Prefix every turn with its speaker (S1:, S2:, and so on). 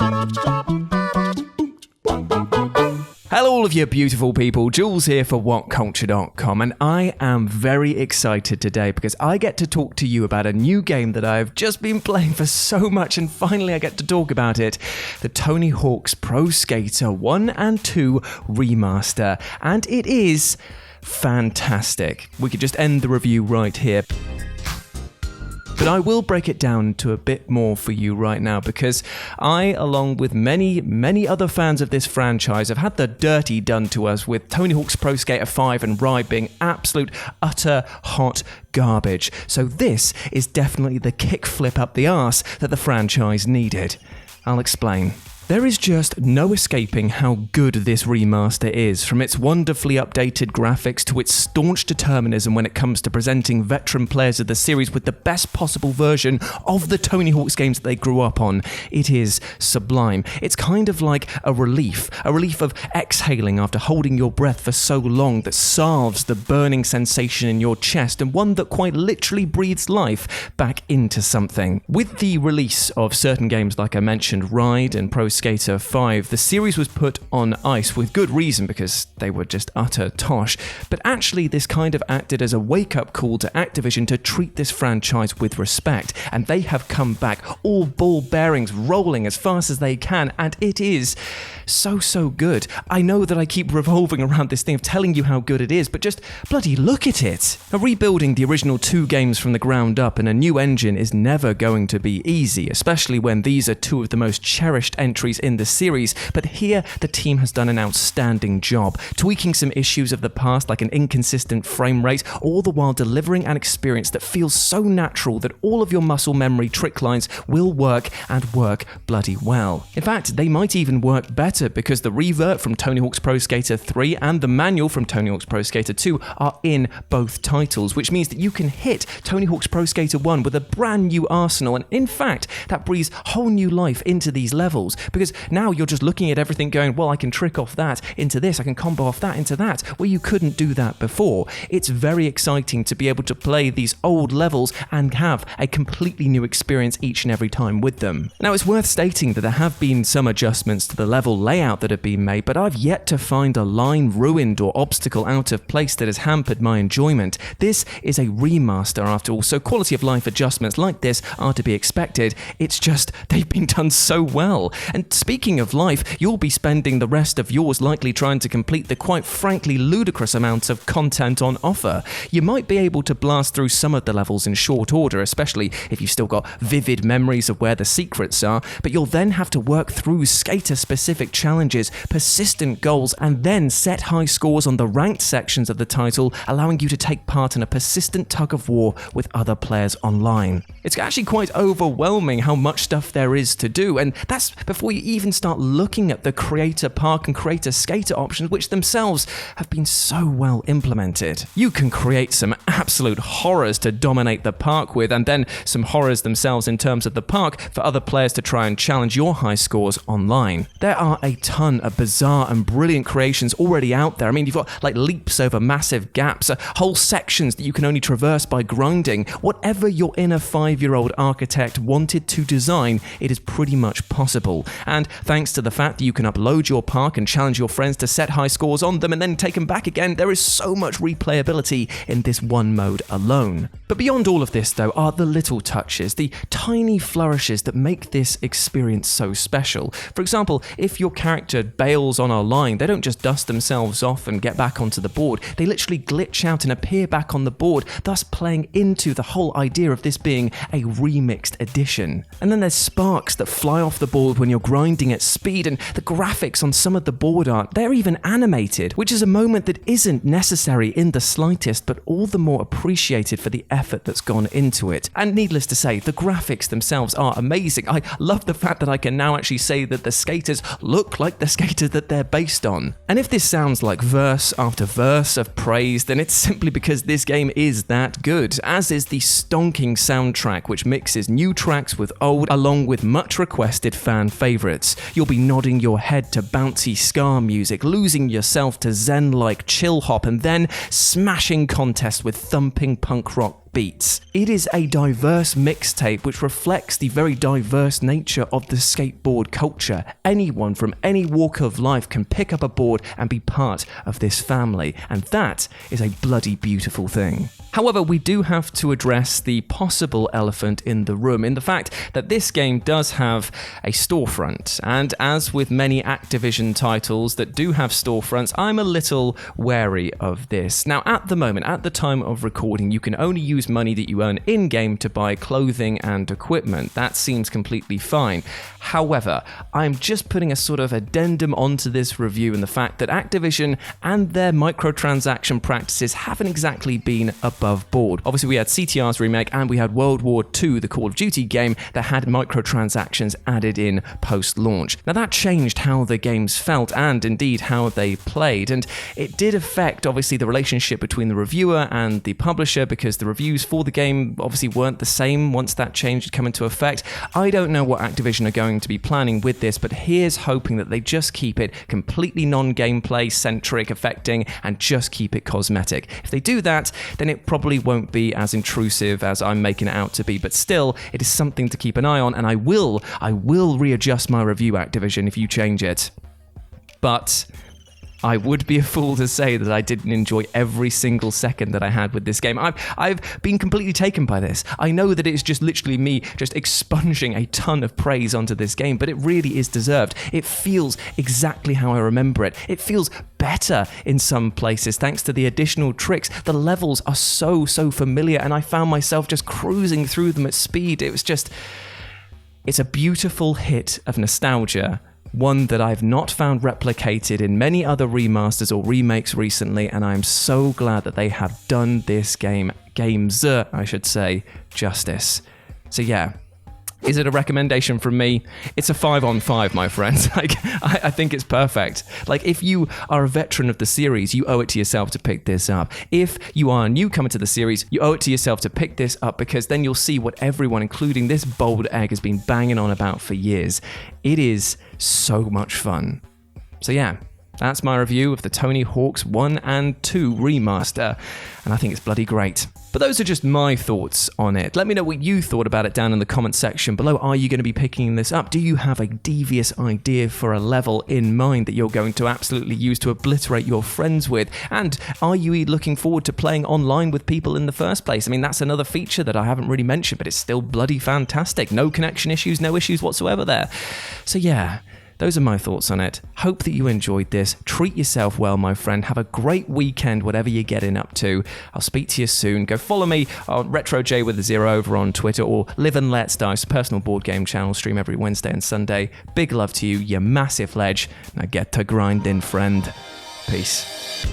S1: Hello all of you beautiful people, Jules here for WhatCulture.com, and I am very excited today because I get to talk to you about a new game that I've just been playing for so much, and finally I get to talk about it. The Tony Hawk's Pro Skater 1 and 2 Remaster, and it is fantastic. We could just end the review right here. But I will break it down to a bit more for you right now because I, along with many other fans of this franchise, have had the dirty done to us with Tony Hawk's Pro Skater 5 and Ride being absolute, utter, hot garbage. So this is definitely the kickflip up the arse that the franchise needed. I'll explain. There is just no escaping how good this remaster is, from its wonderfully updated graphics to its staunch determinism when it comes to presenting veteran players of the series with the best possible version of the Tony Hawk's games that they grew up on. It is sublime. It's kind of like a relief of exhaling after holding your breath for so long that salves the burning sensation in your chest, and one that quite literally breathes life back into something. With the release of certain games like I mentioned, Ride and Pro Skater 5, the series was put on ice with good reason because they were just utter tosh, but actually this kind of acted as a wake-up call to Activision to treat this franchise with respect, and they have come back, all ball bearings rolling as fast as they can, and it is so good. I know that I keep revolving around this thing of telling you how good it is, but just bloody look at it. Now, rebuilding the original 2 games from the ground up in a new engine is never going to be easy, especially when these are 2 of the most cherished entries in the series, but here the team has done an outstanding job, tweaking some issues of the past like an inconsistent frame rate, all the while delivering an experience that feels so natural that all of your muscle memory trick lines will work, and work bloody well. In fact, they might even work better because the revert from Tony Hawk's Pro Skater 3 and the manual from Tony Hawk's Pro Skater 2 are in both titles, which means that you can hit Tony Hawk's Pro Skater 1 with a brand new arsenal, and in fact that breathes whole new life into these levels, because now you're just looking at everything going, well, I can trick off that into this, I can combo off that into that, where you couldn't do that before. It's very exciting to be able to play these old levels and have a completely new experience each and every time with them. Now, it's worth stating that there have been some adjustments to the level layout that have been made, but I've yet to find a line ruined or obstacle out of place that has hampered my enjoyment. This is a remaster after all, so quality of life adjustments like this are to be expected. It's just, they've been done so well. And speaking of life, you'll be spending the rest of yours likely trying to complete the quite frankly ludicrous amounts of content on offer. You might be able to blast through some of the levels in short order, especially if you've still got vivid memories of where the secrets are, but you'll then have to work through skater-specific challenges, persistent goals, and then set high scores on the ranked sections of the title, allowing you to take part in a persistent tug of war with other players online. It's actually quite overwhelming how much stuff there is to do, and that's before you even start looking at the creator park and creator skater options, which themselves have been so well implemented. You can create some absolute horrors to dominate the park with, and then some horrors themselves in terms of the park for other players to try and challenge your high scores online. There are a ton of bizarre and brilliant creations already out there. I mean, you've got like leaps over massive gaps, whole sections that you can only traverse by grinding. Whatever your inner 5-year-old architect wanted to design, it is pretty much possible. And thanks to the fact that you can upload your park and challenge your friends to set high scores on them and then take them back again, there is so much replayability in this one mode alone. But beyond all of this though are the little touches, the tiny flourishes that make this experience so special. For example, if your character bails on a line, they don't just dust themselves off and get back onto the board, they literally glitch out and appear back on the board, thus playing into the whole idea of this being a remixed edition. And then there's sparks that fly off the board when you're grinding at speed, and the graphics on some of the board art, they're even animated, which is a moment that isn't necessary in the slightest, but all the more appreciated for the effort that's gone into it. And needless to say, the graphics themselves are amazing. I love the fact that I can now actually say that the skaters look like the skaters that they're based on. And if this sounds like verse after verse of praise, then it's simply because this game is that good, as is the stonking soundtrack, which mixes new tracks with old, along with much requested fan favorites. You'll be nodding your head to bouncy ska music, losing yourself to zen-like chill hop, and then smashing contests with thumping punk rock beats. It is a diverse mixtape which reflects the very diverse nature of the skateboard culture. Anyone from any walk of life can pick up a board and be part of this family, and that is a bloody beautiful thing. However, we do have to address the possible elephant in the room in the fact that this game does have a storefront, and as with many Activision titles that do have storefronts, I'm a little wary of this. Now, at the moment, at the time of recording, you can only use money that you earn in-game to buy clothing and equipment. That seems completely fine. However, I'm just putting a sort of addendum onto this review in the fact that Activision and their microtransaction practices haven't exactly been above board. Obviously, we had CTR's remake and we had World War II, the Call of Duty game, that had microtransactions added in post-launch. Now, that changed how the games felt and indeed how they played, and it did affect, obviously, the relationship between the reviewer and the publisher because the reviews for the game obviously weren't the same once that change had come into effect. I don't know what Activision are going to be planning with this, but here's hoping that they just keep it completely non-gameplay centric, affecting, and just keep it cosmetic. If they do that, then it probably won't be as intrusive as I'm making it out to be, but still, it is something to keep an eye on, and I will readjust my review, Activision, if you change it. But I would be a fool to say that I didn't enjoy every single second that I had with this game. I've been completely taken by this. I know that it's just literally me just expunging a ton of praise onto this game, but it really is deserved. It feels exactly how I remember it. It feels better in some places thanks to the additional tricks. The levels are so familiar, and I found myself just cruising through them at speed. It's a beautiful hit of nostalgia, one that I've not found replicated in many other remasters or remakes recently, and I'm so glad that they have done this games, I should say, justice. So yeah, is it a recommendation from me? It's a 5 on 5, my friends. I think it's perfect. If you are a veteran of the series, you owe it to yourself to pick this up. If you are a newcomer to the series, you owe it to yourself to pick this up because then you'll see what everyone, including this bold egg, has been banging on about for years. It is so much fun. So yeah, that's my review of the Tony Hawk's 1 and 2 remaster, and I think it's bloody great. But those are just my thoughts on it. Let me know what you thought about it down in the comment section below. Are you going to be picking this up? Do you have a devious idea for a level in mind that you're going to absolutely use to obliterate your friends with? And are you looking forward to playing online with people in the first place? I mean, that's another feature that I haven't really mentioned, but it's still bloody fantastic. No connection issues, no issues whatsoever there. So yeah, those are my thoughts on it. Hope that you enjoyed this. Treat yourself well, my friend. Have a great weekend, whatever you're getting up to. I'll speak to you soon. Go follow me on RetroJ with a 0 over on Twitter, or Live and Let's Dice, personal board game channel, stream every Wednesday and Sunday. Big love to you, you massive ledge. Now get to grinding, friend. Peace.